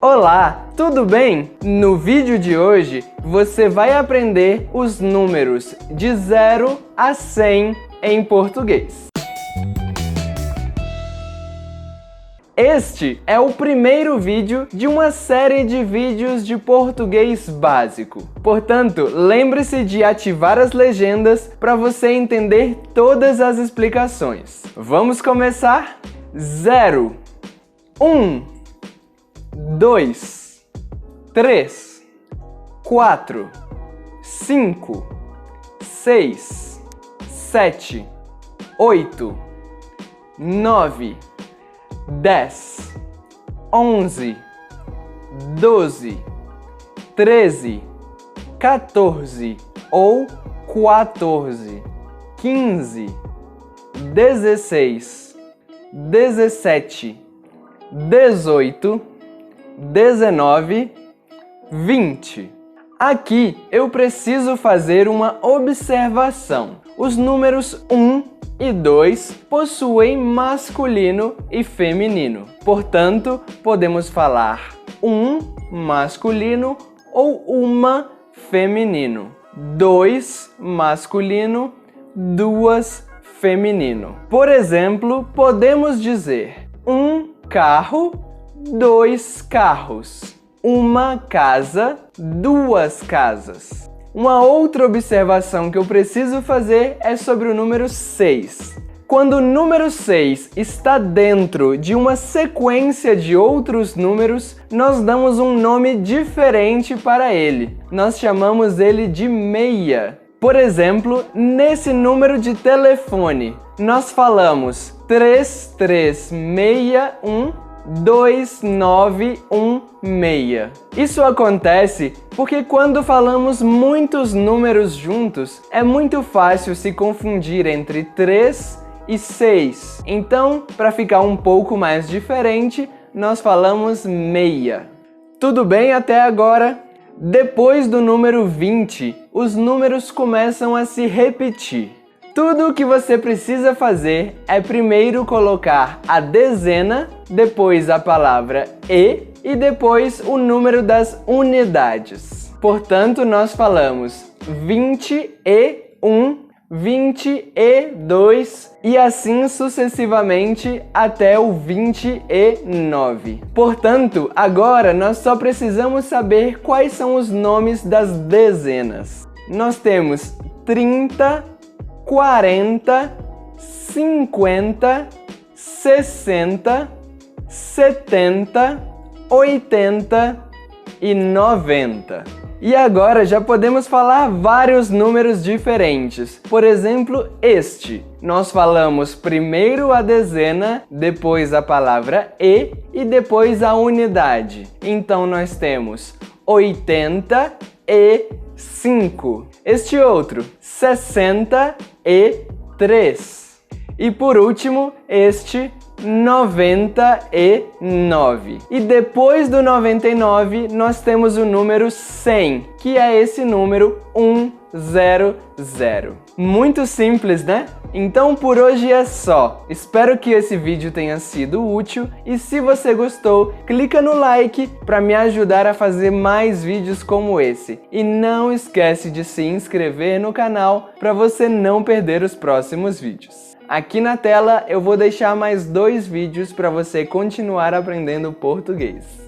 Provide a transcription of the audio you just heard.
Olá, tudo bem? No vídeo de hoje, você vai aprender os números de 0 a 100 em português. Este é o primeiro vídeo de uma série de vídeos de português básico. Portanto, lembre-se de ativar as legendas para você entender todas as explicações. Vamos começar? 0, 1, 2, 3, 4, 5, 6, 7, 8, 9, 10, 11, 12, 13, 14 ou 14, 15, 16, 17, 18, 19, 20. Aqui eu preciso fazer uma observação. Os números 1 e 2 possuem masculino e feminino. Portanto, podemos falar um masculino ou uma feminino. 2 masculino, 2 feminino. Por exemplo, podemos dizer um carro, 2 carros. Uma casa, 2 casas. Uma outra observação que eu preciso fazer é sobre o número 6. Quando o número 6 está dentro de uma sequência de outros números, nós damos um nome diferente para ele. Nós chamamos ele de meia. Por exemplo, nesse número de telefone, nós falamos 3361 2916. Isso acontece porque quando falamos muitos números juntos, é muito fácil se confundir entre 3 e 6. Então, para ficar um pouco mais diferente, nós falamos meia. Tudo bem até agora? Depois do número 20, os números começam a se repetir. Tudo o que você precisa fazer é primeiro colocar a dezena, depois a palavra e depois o número das unidades. Portanto, nós falamos 21, 22 e assim sucessivamente até o 29. Portanto, agora nós só precisamos saber quais são os nomes das dezenas. Nós temos 30, 40, 50, 60, 70, 80 e 90. E agora já podemos falar vários números diferentes. Por exemplo, este. Nós falamos primeiro a dezena, depois a palavra e depois a unidade. Então nós temos 85. Este outro, 63. E por último, este 99. E depois do 99, nós temos o número 100, que é esse número 100. Muito simples, né? Então por hoje é só. Espero que esse vídeo tenha sido útil e se você gostou, clica no like para me ajudar a fazer mais vídeos como esse. E não esquece de se inscrever no canal para você não perder os próximos vídeos. Aqui na tela eu vou deixar mais 2 vídeos para você continuar aprendendo português.